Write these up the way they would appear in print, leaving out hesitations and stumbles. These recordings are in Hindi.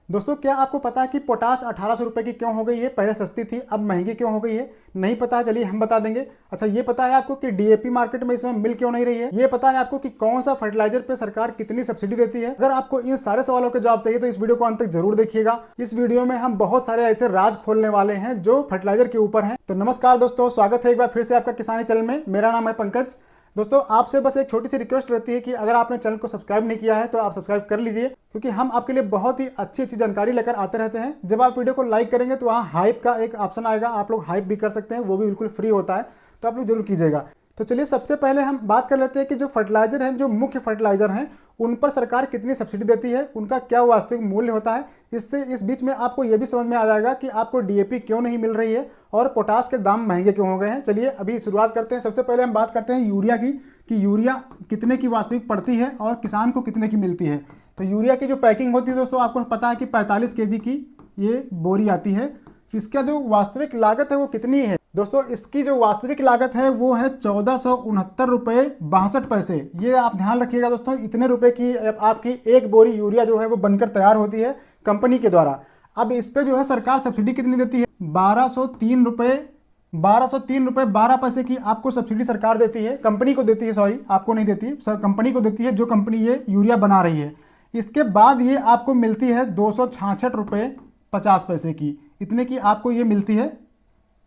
दोस्तों क्या आपको पता है कि पोटास 1800 रुपए की क्यों हो गई है? पहले सस्ती थी, अब महंगी क्यों हो गई है? नहीं पता है? चलिए हम बता देंगे। अच्छा, ये पता है आपको कि डीएपी मार्केट में इस समय मिल क्यों नहीं रही है? ये पता है आपको कि कौन सा फर्टिलाइजर पे सरकार कितनी सब्सिडी देती है? अगर आपको इन सारे सवालों के जवाब चाहिए तो इस वीडियो को अंत तक जरूर देखिएगा। इस वीडियो में हम बहुत सारे ऐसे राज खोलने वाले हैं जो फर्टिलाइजर के ऊपर है। तो नमस्कार दोस्तों, स्वागत है एक बार फिर से आपका किसानी चैनल में। मेरा नाम है पंकज। दोस्तों आपसे बस एक छोटी सी रिक्वेस्ट रहती है कि अगर आपने चैनल को सब्सक्राइब नहीं किया है तो आप सब्सक्राइब कर लीजिए, क्योंकि हम आपके लिए बहुत ही अच्छी अच्छी जानकारी लेकर आते रहते हैं। जब आप वीडियो को लाइक करेंगे तो वहाँ हाइप का एक ऑप्शन आएगा, आप लोग हाइप भी कर सकते हैं, वो भी बिल्कुल फ्री होता है, तो आप लोग जरूर कीजिएगा। तो चलिए सबसे पहले हम बात कर लेते हैं कि जो फर्टिलाइजर हैं, जो मुख्य फर्टिलाइजर हैं, उन पर सरकार कितनी सब्सिडी देती है, उनका क्या वास्तविक मूल्य होता है। इससे इस बीच में आपको यह भी समझ में आ जाएगा कि आपको डीएपी क्यों नहीं मिल रही है और पोटास के दाम महंगे क्यों हो गए हैं। चलिए अभी शुरुआत करते हैं। सबसे पहले हम बात करते हैं यूरिया की, कि यूरिया कितने की वास्तविक पड़ती है और किसान को कितने की मिलती है। तो यूरिया की जो पैकिंग होती है दोस्तों, आपको पता है कि 45 केजी की ये बोरी आती है। इसका जो वास्तविक लागत है वो कितनी है दोस्तों? इसकी जो वास्तविक लागत है वो है 1469 रुपये 62 पैसे। ये आप ध्यान रखिएगा दोस्तों, इतने रुपए की आपकी एक बोरी यूरिया जो है वो बनकर तैयार होती है कंपनी के द्वारा। अब इस पे जो है सरकार सब्सिडी कितनी देती है? 1203 रुपये 12 पैसे की आपको सब्सिडी सरकार देती है, कंपनी को देती है, सॉरी आपको नहीं देती, कंपनी को देती है, जो कंपनी ये यूरिया बना रही है। इसके बाद ये आपको मिलती है 266 रुपये 50 पैसे की। इतने की आपको ये मिलती है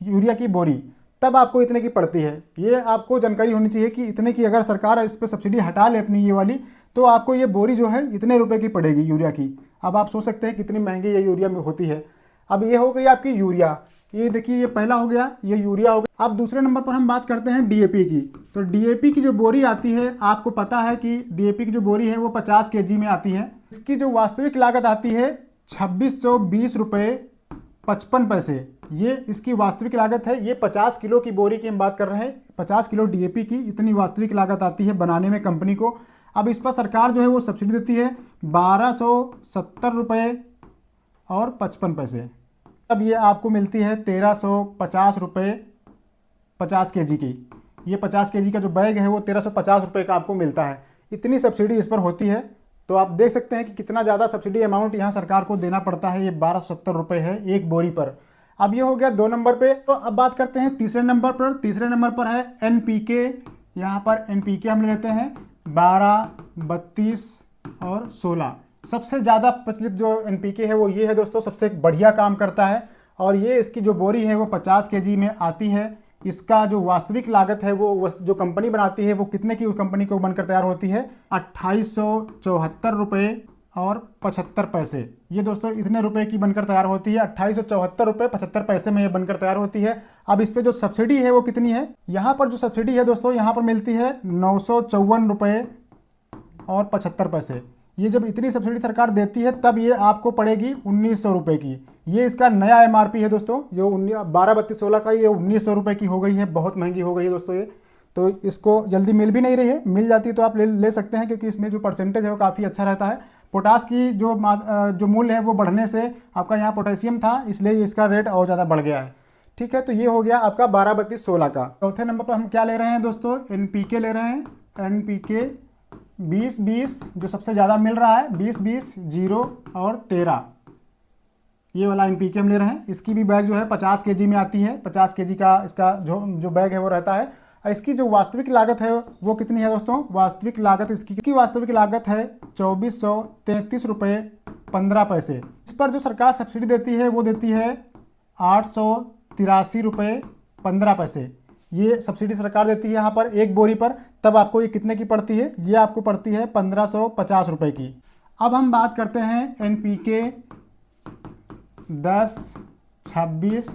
यूरिया की बोरी, तब आपको इतने की पड़ती है। ये आपको जानकारी होनी चाहिए कि इतने की अगर सरकार इस पर सब्सिडी हटा ले अपनी ये वाली, तो आपको ये बोरी जो है इतने रुपए की पड़ेगी यूरिया की। अब आप सोच सकते हैं कितनी महंगी ये यूरिया में होती है। अब ये हो गई आपकी यूरिया, ये देखिए ये पहला हो गया, ये यूरिया हो गया। अब दूसरे नंबर पर हम बात करते हैं डीएपी की। तो डीएपी की जो बोरी आती है, आपको पता है कि डीएपी की जो बोरी है वो 50 केजी में आती है। इसकी जो वास्तविक लागत आती है 2620 रुपये 55 पैसे। ये इसकी वास्तविक लागत है। ये 50 किलो की बोरी की हम बात कर रहे हैं, 50 किलो डीएपी की इतनी वास्तविक लागत आती है बनाने में कंपनी को। अब इस पर सरकार जो है वो सब्सिडी देती है 1270 रुपये और 55 पैसे। अब ये आपको मिलती है 1350 रुपये 50 केजी की। ये 50 केजी का जो बैग है वो 1350 रुपये का आपको मिलता है। इतनी सब्सिडी इस पर होती है। तो आप देख सकते हैं कि कितना ज़्यादा सब्सिडी अमाउंट यहाँ सरकार को देना पड़ता है। ये 1270 रुपये है एक बोरी पर। अब ये हो गया 2 नंबर पे। तो अब बात करते हैं तीसरे नंबर पर। तीसरे नंबर पर है एनपीके। यहाँ पर एनपीके हम लेते हैं 12, 32 और 16। सबसे ज़्यादा प्रचलित जो एनपीके है वो ये है दोस्तों, सबसे बढ़िया काम करता है। और ये इसकी जो बोरी है वो 50 केजी में आती है। इसका जो वास्तविक लागत है वो जो कंपनी बनाती है वो कितने की उस कंपनी को बनकर तैयार होती है? 2874 रुपये और 75 पैसे। ये दोस्तों इतने रुपए की बनकर तैयार होती है, 2874 रुपये 75 पैसे में ये बनकर तैयार होती है। अब इस पे जो सब्सिडी है वो कितनी है? यहाँ पर जो सब्सिडी है दोस्तों, यहाँ पर मिलती है 954 रुपये और 75 पैसे। ये जब इतनी सब्सिडी सरकार देती है तब ये आपको पड़ेगी 1900 रुपये की। ये इसका नया एमआरपी है दोस्तों, जो 12, 32, 16 का, ये 1900 रुपये की हो गई है। बहुत महंगी हो गई है दोस्तों ये। तो इसको जल्दी मिल भी नहीं रही है, मिल जाती तो आप ले सकते हैं, क्योंकि इसमें जो परसेंटेज है वो काफ़ी अच्छा रहता है। पोटास की जो मूल्य है वो बढ़ने से आपका यहाँ पोटेशियम था, इसलिए इसका रेट और ज़्यादा बढ़ गया है। ठीक है, तो ये हो गया आपका 12, 32, 16 का। चौथे नंबर पर हम क्या ले रहे हैं दोस्तों? एनपीके ले रहे हैं। एनपीके 20, 20 जो सबसे ज़्यादा मिल रहा है, 20, 20, 0 और 13, ये वाला एनपीके हम ले रहे हैं। इसकी भी बैग जो है 50 केजी में आती है। 50 केजी का इसका जो बैग है वो रहता है। इसकी जो वास्तविक लागत है वो कितनी है दोस्तों? वास्तविक लागत इसकी वास्तविक लागत है 2433 रुपये 15 पैसे। इस पर जो सरकार सब्सिडी देती है वो देती है 883 रुपये 15 पैसे। ये सब्सिडी सरकार देती है यहाँ पर एक बोरी पर। तब आपको ये कितने की पड़ती है? ये आपको पड़ती है 1550 रुपये की। अब हम बात करते हैं एनपीके 10, 26,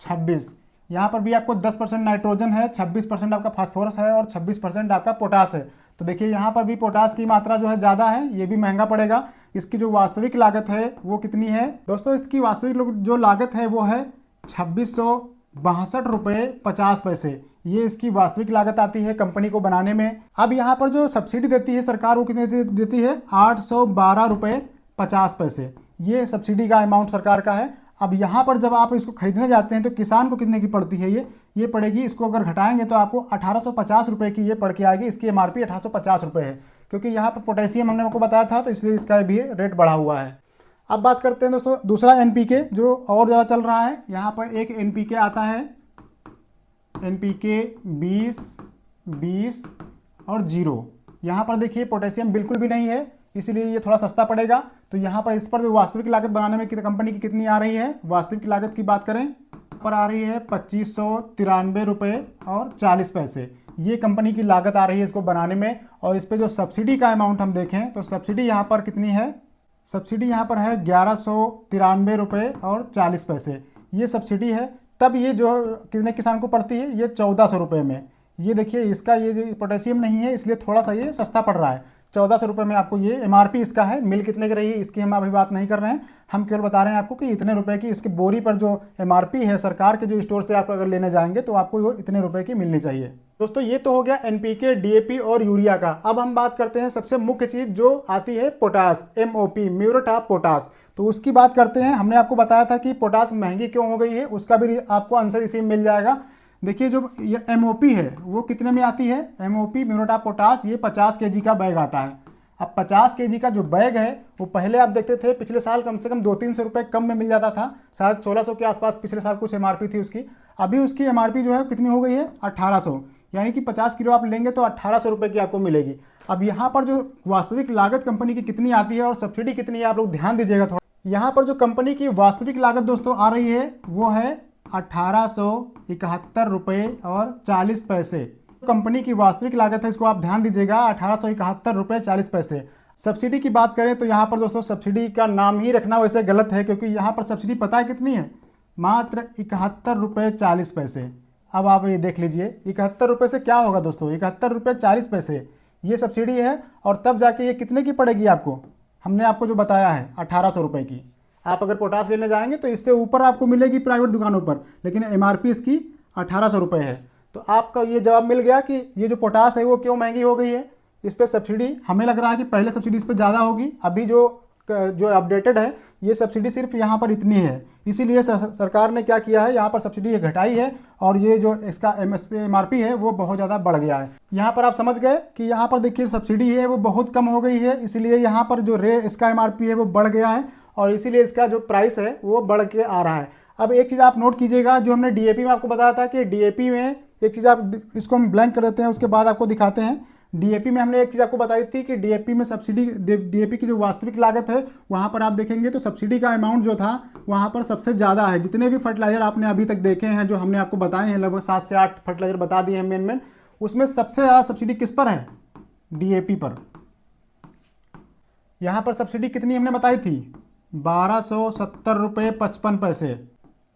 26। यहाँ पर भी आपको 10% नाइट्रोजन है, 26% आपका फास्फोरस है और 26% आपका पोटास है। तो देखिए यहाँ पर भी पोटास की मात्रा जो है ज़्यादा है, ये भी महंगा पड़ेगा। इसकी जो वास्तविक लागत है वो कितनी है दोस्तों? इसकी वास्तविक जो लागत है वो है 2662 रुपये 50 पैसे। ये इसकी वास्तविक लागत आती है कंपनी को बनाने में। अब यहाँ पर जो सब्सिडी देती है सरकार वो कितनी देती है? 812 रुपये 50 पैसे। ये सब्सिडी का अमाउंट सरकार का है। अब यहाँ पर जब आप इसको खरीदने जाते हैं तो किसान को कितने की पड़ती है? ये पड़ेगी, इसको अगर घटाएंगे तो आपको 1850 रुपये की ये पड़ के आएगी। इसकी एमआरपी 1850 रुपये है, क्योंकि यहाँ पर पोटेशियम हमने आपको बताया था, तो इसलिए इसका भी रेट बढ़ा हुआ है। अब बात करते हैं दोस्तों दूसरा एनपीके जो और ज़्यादा चल रहा है। यहाँ पर एक एनपीके आता है एनपीके 20, 20 और 0। यहाँ पर देखिए पोटेशियम बिल्कुल भी नहीं है, इसीलिए ये थोड़ा सस्ता पड़ेगा। तो यहाँ पर इस पर जो वास्तविक लागत बनाने में कंपनी की कितनी आ रही है, वास्तविक लागत की बात करें पर आ रही है 2593 रुपये और 40 पैसे। ये कंपनी की लागत आ रही है इसको बनाने में। और इस पर जो सब्सिडी का अमाउंट हम देखें तो सब्सिडी यहाँ पर कितनी है, सब्सिडी यहाँ पर है 1193 रुपये और 40 पैसे। ये सब्सिडी है। तब ये जो कितने किसान को पड़ती है, ये 1400 रुपये में। ये देखिए इसका ये जो पोटेशियम नहीं है इसलिए थोड़ा सा ये सस्ता पड़ रहा है। 1400 रुपये में आपको ये एमआरपी इसका है। मिल कितने की रही है इसकी हम अभी बात नहीं कर रहे हैं, हम केवल बता रहे हैं आपको कि इतने रुपए की इसकी बोरी पर जो एमआरपी है सरकार के जो स्टोर से आप अगर लेने जाएंगे तो आपको वो इतने रुपए की मिलनी चाहिए। दोस्तों ये तो हो गया एनपीके, डीएपी और यूरिया का। अब हम बात करते हैं सबसे मुख्य चीज जो आती है potash, MOP, muriate of potash. तो उसकी बात करते हैं। हमने आपको बताया था कि पोटास महंगी क्यों हो गई है, उसका भी आपको आंसर इसी में मिल जाएगा। देखिए जो ये एमओपी है वो कितने में आती है, एमओपी म्यूरेट ऑफ पोटास, ये 50 केजी का बैग आता है। अब 50 केजी का जो बैग है वो पहले आप देखते थे पिछले साल कम से कम 200-300 रुपये कम में मिल जाता था, शायद 1600 के आसपास पिछले साल कुछ एमआरपी थी उसकी। अभी उसकी एमआरपी जो है कितनी हो गई है, 1800, यानी कि 50 किलो आप लेंगे तो 1800 रुपये की आपको मिलेगी। अब यहाँ पर जो वास्तविक लागत कंपनी की कितनी आती है और सब्सिडी कितनी है आप लोग ध्यान दीजिएगा थोड़ा। यहाँ पर जो कंपनी की वास्तविक लागत दोस्तों आ रही है वो है 1871 रुपये और 40 पैसे। कंपनी की वास्तविक लागत है, इसको आप ध्यान दीजिएगा, 1871 रुपये 40 पैसे। सब्सिडी की बात करें तो यहाँ पर दोस्तों सब्सिडी का नाम ही रखना वैसे गलत है, क्योंकि यहाँ पर सब्सिडी पता है कितनी है, मात्र 71 रुपये 40 पैसे। अब आप ये देख लीजिए 71 रुपये से क्या होगा दोस्तों, 71 रुपये 40 पैसे ये सब्सिडी है। और तब जाके ये कितने की पड़ेगी आपको, हमने आपको जो बताया है 1800 रुपये की। आप अगर पोटास लेने जाएंगे तो इससे ऊपर आपको मिलेगी प्राइवेट दुकानों पर, लेकिन एमआरपी इसकी 1800 रुपये है। तो आपका ये जवाब मिल गया कि ये जो पोटास है वो क्यों महंगी हो गई है। इस पर सब्सिडी हमें लग रहा है कि पहले सब्सिडी इस पर ज़्यादा होगी, अभी जो अपडेटेड है ये सब्सिडी सिर्फ यहाँ पर इतनी है। इसीलिए सरकार ने क्या किया है, यहाँ पर सब्सिडी घटाई है और ये जो इसका एमआरपी है वो बहुत ज़्यादा बढ़ गया है। यहाँ पर आप समझ गए कि यहाँ पर देखिए सब्सिडी है वो बहुत कम हो गई है, इसीलिए यहाँ पर जो इसका एमआरपी है वो बढ़ गया है और इसीलिए इसका जो प्राइस है वो बढ़ के आ रहा है। अब एक चीज़ आप नोट कीजिएगा, जो हमने डीएपी में आपको बताया था कि डीएपी में एक चीज़ आप इसको हम ब्लैंक कर देते हैं, उसके बाद आपको दिखाते हैं। डीएपी में हमने एक चीज़ आपको बताई थी कि डीएपी में सब्सिडी, डीएपी की जो वास्तविक लागत है वहाँ पर आप देखेंगे तो सब्सिडी का अमाउंट जो था वहाँ पर सबसे ज़्यादा है। जितने भी फर्टिलाइजर आपने अभी तक देखे हैं, जो हमने आपको बताए हैं, लगभग 7 से 8 फर्टिलाइजर बता दिए हैं मेन, उसमें सबसे ज़्यादा सब्सिडी किस पर है, डीएपी पर। यहाँ पर सब्सिडी कितनी हमने बताई थी, 1270 रुपये 55 पैसे।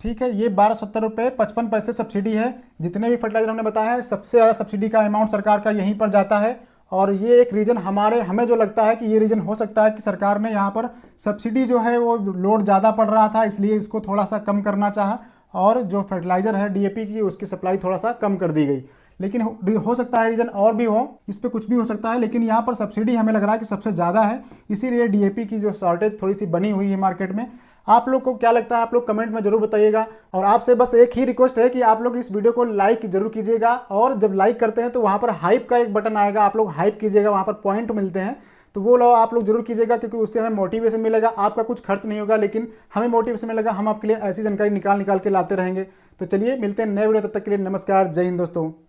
ठीक है, ये 1270 रुपये 55 पैसे सब्सिडी है। जितने भी फर्टिलाइजर हमने बताया है सबसे ज़्यादा सब्सिडी का अमाउंट सरकार का यहीं पर जाता है। और ये एक रीज़न हमें जो लगता है कि ये रीज़न हो सकता है कि सरकार ने यहाँ पर सब्सिडी जो है वो लोड ज़्यादा पड़ रहा था, इसलिए इसको थोड़ा सा कम करना चाहा और जो फर्टिलाइज़र है डीएपी की उसकी सप्लाई थोड़ा सा कम कर दी गई। लेकिन हो सकता है रीज़न और भी हो, इस पर कुछ भी हो सकता है, लेकिन यहाँ पर सब्सिडी हमें लग रहा है कि सबसे ज़्यादा है, इसीलिए डीएपी की जो शॉर्टेज थोड़ी सी बनी हुई है मार्केट में। आप लोग को क्या लगता है आप लोग कमेंट में जरूर बताइएगा। और आपसे बस एक ही रिक्वेस्ट है कि आप लोग इस वीडियो को लाइक जरूर कीजिएगा, और जब लाइक करते हैं तो वहाँ पर हाइप का एक बटन आएगा, आप लोग हाइप कीजिएगा, वहाँ पर पॉइंट मिलते हैं, तो वो लोग आप लोग जरूर कीजिएगा, क्योंकि उससे हमें मोटिवेशन मिलेगा। आपका कुछ खर्च नहीं होगा, लेकिन हमें मोटिवेशन मिलेगा, हम आपके लिए ऐसी जानकारी निकाल के लाते रहेंगे। तो चलिए मिलते हैं नए वीडियो, तब तक के लिए नमस्कार, जय हिंद दोस्तों।